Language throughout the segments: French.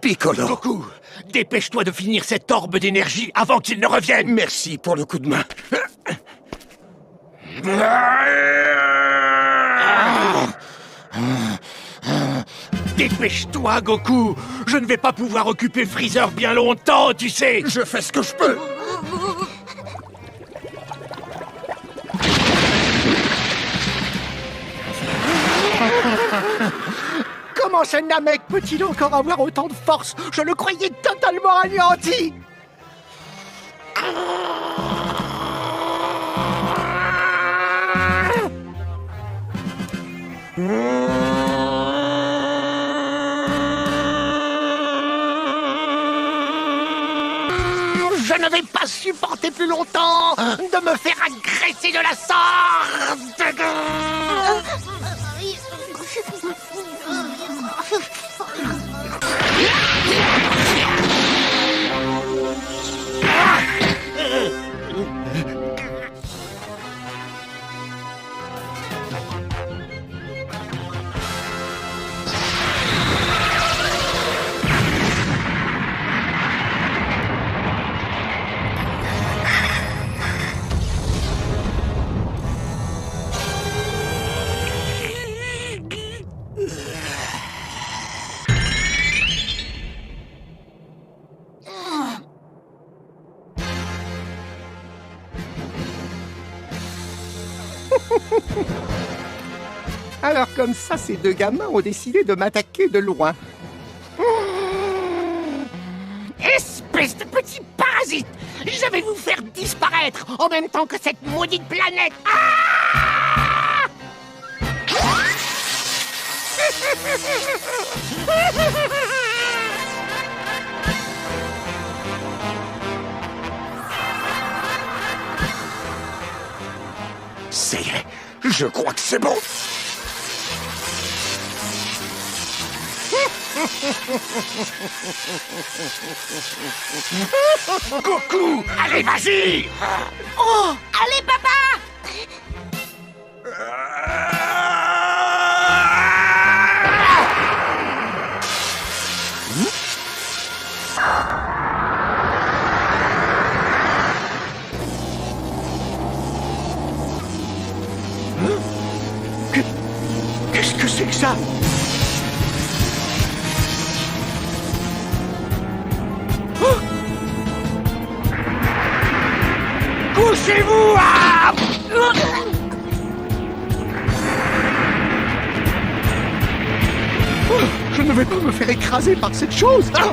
Piccolo. Goku, dépêche-toi de finir cette orbe d'énergie avant qu'il ne revienne. Merci pour le coup de main. Dépêche-toi, Goku. Je ne vais pas pouvoir occuper Freezer bien longtemps, tu sais. Je fais ce que je peux. Comment ce Namek peut-il encore avoir autant de force? Je le croyais totalement anéanti. Je ne vais pas supporter plus longtemps de me faire agresser de la sorte. Alors comme ça, ces deux gamins ont décidé de m'attaquer de loin. Espèce de petit parasite! Je vais vous faire disparaître en même temps que cette maudite planète! Ah! Ça y est, je crois que c'est bon. Goku, allez, vas-y. Oh, allez, papa! Qu'est-ce que c'est que ça? Oh! Couchez-vous! Ah! Oh, je ne vais pas me faire écraser par cette chose! Ah!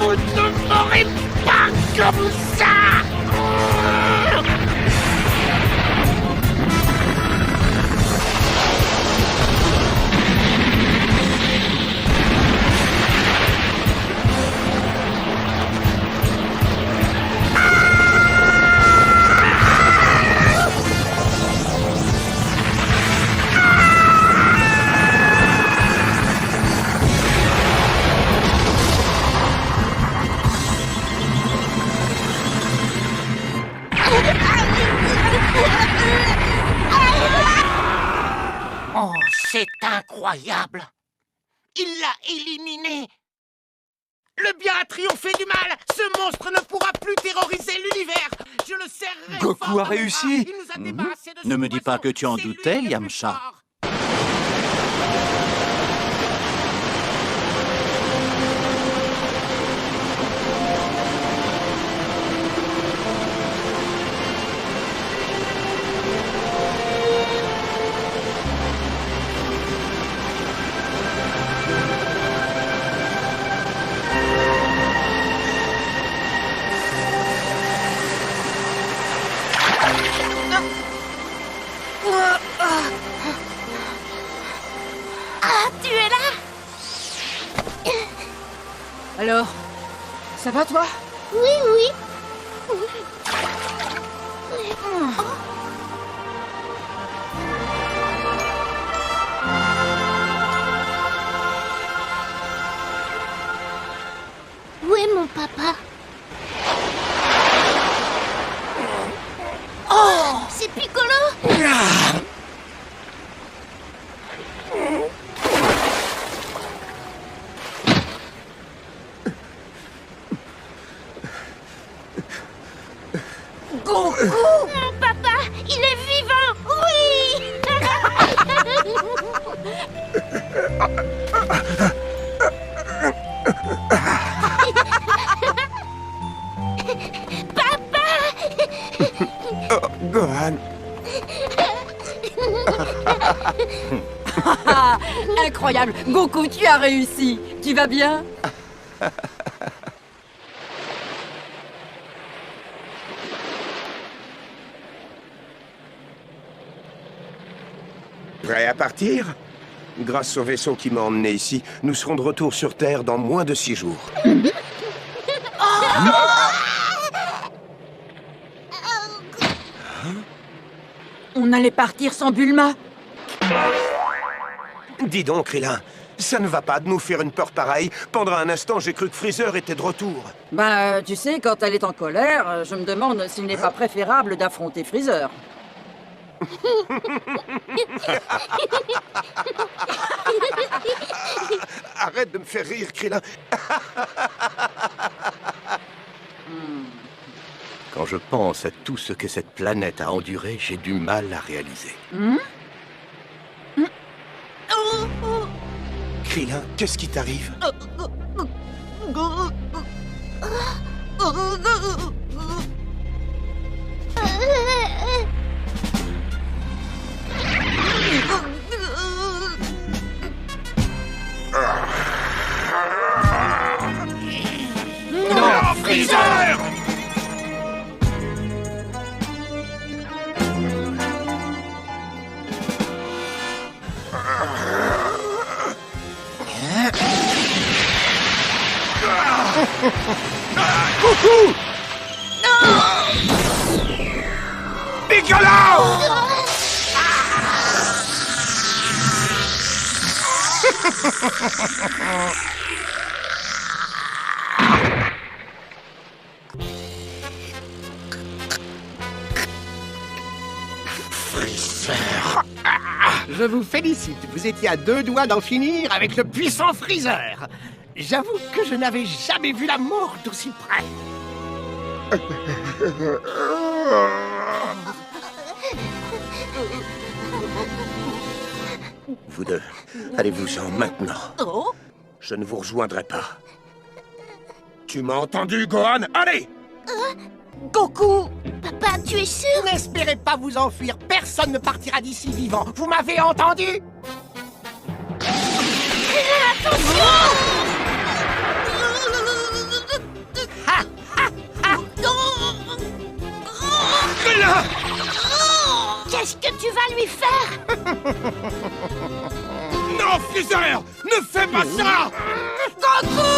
Vous ne m'aurez pas comme ça! Oh, c'est incroyable! Il l'a éliminé! Le bien a triomphé du mal! Ce monstre ne pourra plus terroriser l'univers! Je le serrerai Goku fort a dans mes réussi. bras. Il nous a débarrassés de ce Ne me dis pas poisson. que tu en C'est lui doutais, le plus Yamcha. fort. Ah, tu es là? Alors, ça va toi? Oui, oui. papa. Oh, c'est Piccolo. Goku! Mon papa, il est vivant. Oui. Gohan. Incroyable! Goku, tu as réussi! Tu vas bien? Prêt à partir? Grâce au vaisseau qui m'a emmené ici, nous serons de retour sur Terre dans moins de 6 jours. On allait partir sans Bulma? Dis donc, Krillin, ça ne va pas de nous faire une peur pareille. Pendant un instant, j'ai cru que Freezer était de retour. Bah, tu sais, quand elle est en colère, je me demande s'il n'est pas préférable d'affronter Freezer. Arrête de me faire rire, Krillin. Quand je pense à tout ce que cette planète a enduré, j'ai du mal à réaliser. Krillin, qu'est-ce qui t'arrive? Non, Freezer! Coucou! Piccolo! Freezer! Je vous félicite, vous étiez à 2 doigts d'en finir avec le puissant Freezer. J'avoue que je n'avais jamais vu la mort d'aussi près. Vous deux, allez-vous-en maintenant. Oh. Je ne vous rejoindrai pas. Tu m'as entendu, Gohan? Allez! Goku! Papa, tu es sûr? N'espérez pas vous enfuir, personne ne partira d'ici vivant. Vous m'avez entendu? Qu'est-ce que tu vas lui faire? Non, Freezer! Ne fais pas ça! Goku!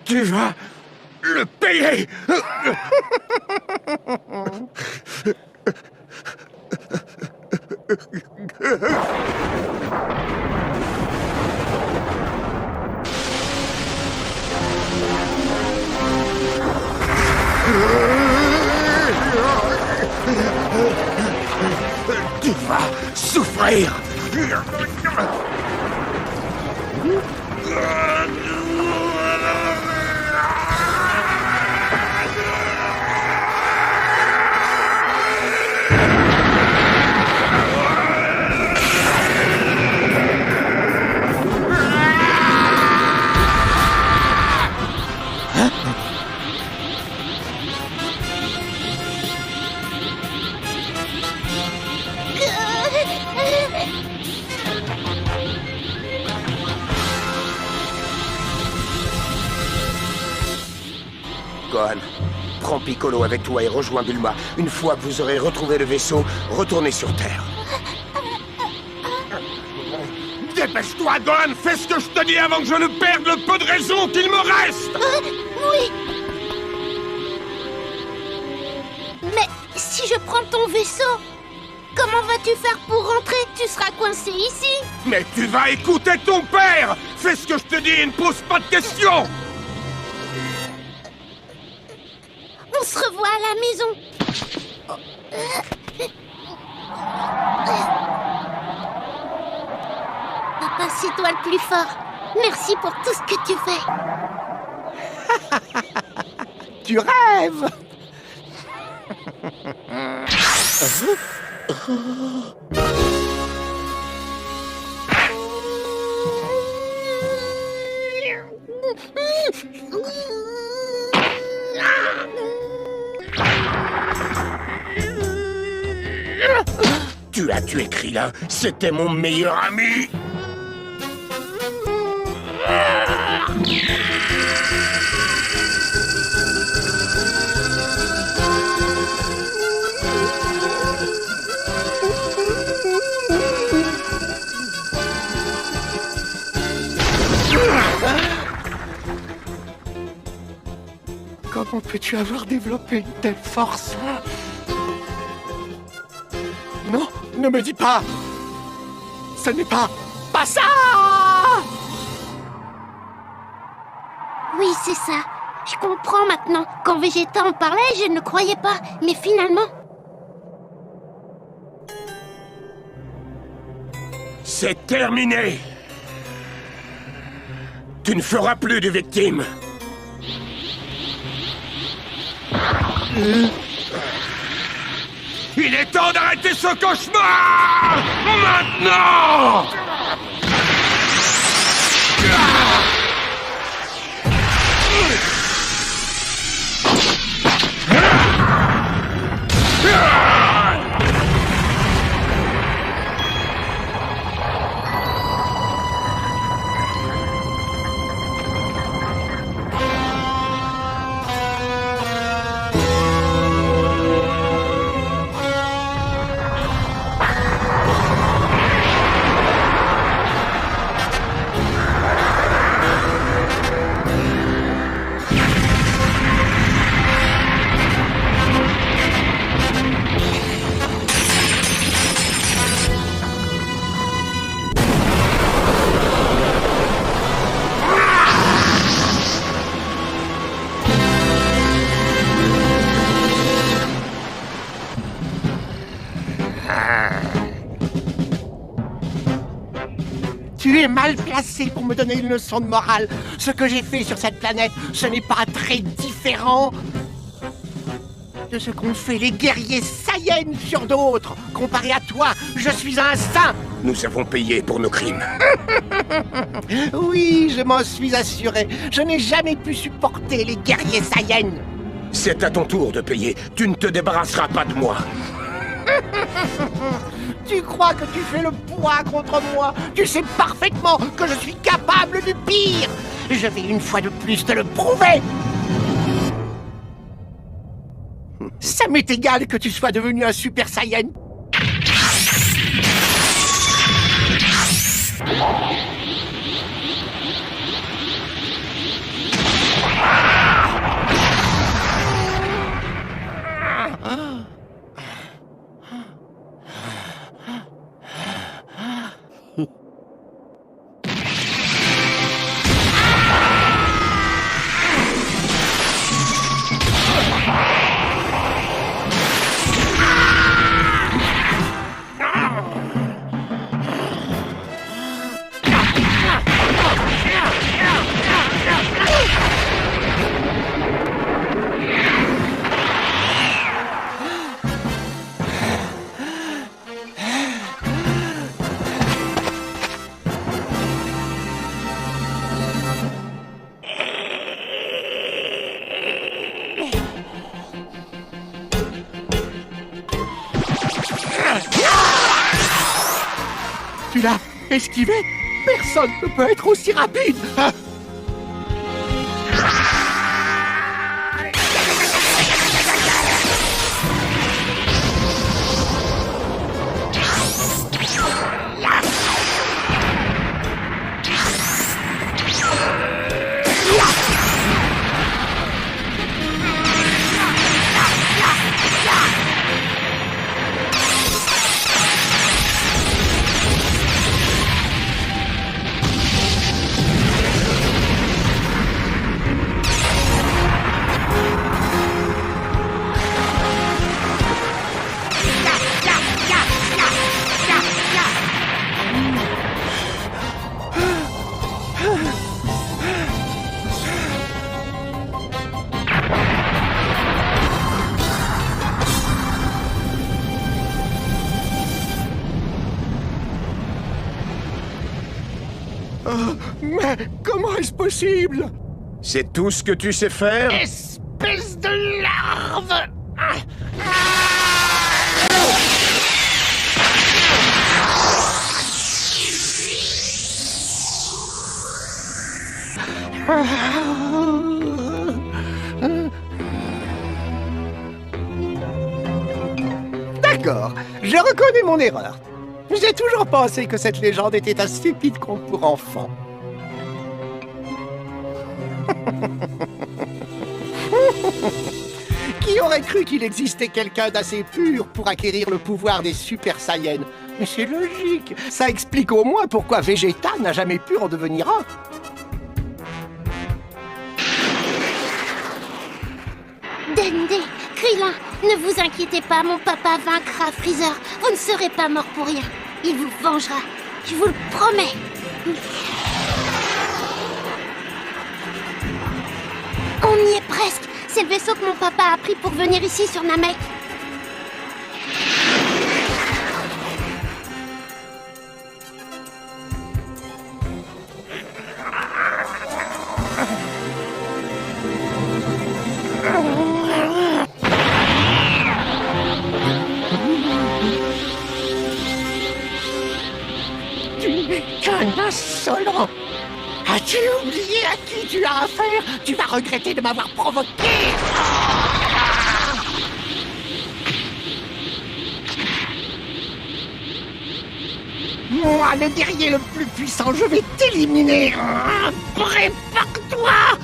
Tu vas le payer! Tu vas souffrir! Gohan, prends Piccolo avec toi et rejoins Bulma. Une fois que vous aurez retrouvé le vaisseau, retournez sur Terre. Dépêche-toi, Gohan! Fais ce que je te dis avant que je ne perde le peu de raison qu'il me reste! Oui. si je prends ton vaisseau? Comment vas-tu faire pour rentrer? Tu seras coincé ici. Mais tu vas écouter ton père! Fais ce que je te dis et ne pose pas de questions! On se revoit à la maison. Papa, c'est toi le plus fort. Merci pour tout ce que tu fais. Tu rêves. Tu as tué Krillin, c'était mon meilleur ami! Comment peux-tu avoir développé une telle force? Non, ne me dis pas! Ce n'est pas ça! Oui, c'est ça. Je comprends maintenant. Quand Vegeta en parlait, je ne croyais pas. Mais finalement... C'est terminé! Tu ne feras plus de victimes! Il est temps d'arrêter ce cauchemar! Maintenant! Tu es mal placé pour me donner une leçon de morale. Ce que j'ai fait sur cette planète, ce n'est pas très différent de ce qu'ont fait les guerriers Saiyans sur d'autres. Comparé à toi, je suis un saint. Nous avons payé pour nos crimes. Oui, je m'en suis assuré. Je n'ai jamais pu supporter les guerriers Saiyans. C'est à ton tour de payer. Tu ne te débarrasseras pas de moi. Tu crois que tu fais le poids contre moi? Tu sais parfaitement que je suis capable du pire. Je vais une fois de plus te le prouver. Ça m'est égal que tu sois devenu un Super Saiyan. Tu l'as esquivé? Personne ne peut être aussi rapide. Mais comment est-ce possible? C'est tout ce que tu sais faire? Espèce de larve! D'accord, je reconnais mon erreur. J'ai toujours pensé que cette légende était un stupide conte pour enfants. Qui aurait cru qu'il existait quelqu'un d'assez pur pour acquérir le pouvoir des Super Saiyans? Mais c'est logique, ça explique au moins pourquoi Vegeta n'a jamais pu en devenir un. Dende, Krillin, ne vous inquiétez pas, mon papa vaincra Freezer. Vous ne serez pas mort pour rien. Il vous vengera, je vous le promets. On y est presque. C'est le vaisseau que mon papa a pris pour venir ici sur Namek. Tu n'es qu'un insolent. As-tu oublié à qui tu as affaire? Tu vas regretter de m'avoir provoqué. Moi, le guerrier le plus puissant, je vais t'éliminer. Prépare-toi.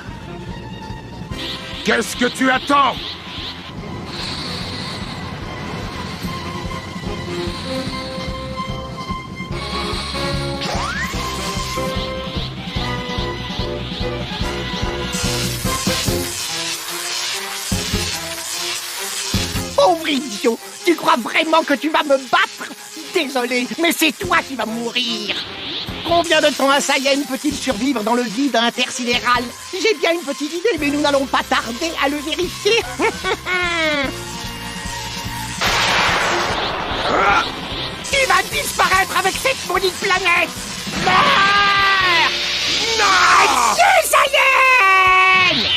Qu'est-ce que tu attends? Pauvre idiot, tu crois vraiment que tu vas me battre? Désolé, mais c'est toi qui vas mourir. Combien de temps un Saiyan peut-il survivre dans le vide intersidéral? J'ai bien une petite idée, mais nous n'allons pas tarder à le vérifier. Il va disparaître avec cette maudite planète. Meurs! Non! Adieu, Saiyan!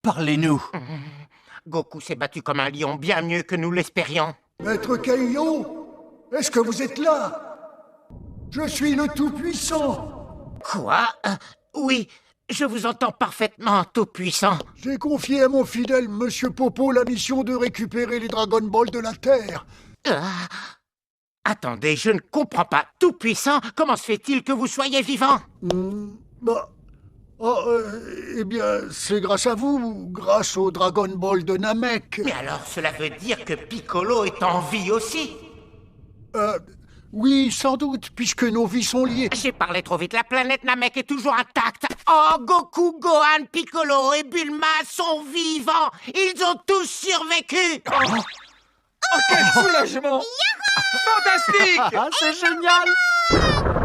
Parlez-nous. Goku s'est battu comme un lion bien mieux que nous l'espérions. Maître Kaio, est-ce que vous êtes là? Je suis le Tout-Puissant. Quoi? Oui, je vous entends parfaitement, Tout-Puissant. J'ai confié à mon fidèle Monsieur Popo la mission de récupérer les Dragon Ball de la Terre. Attendez, je ne comprends pas. Tout-Puissant, comment se fait-il que vous soyez vivant? Eh bien, c'est grâce à vous, grâce au Dragon Ball de Namek. Mais alors, cela veut dire que Piccolo est en vie aussi? Oui, sans doute, puisque nos vies sont liées. J'ai parlé trop vite, la planète Namek est toujours intacte. Oh, Goku, Gohan, Piccolo et Bulma sont vivants. Ils ont tous survécu. Oh, quel soulagement! Fantastique! C'est génial.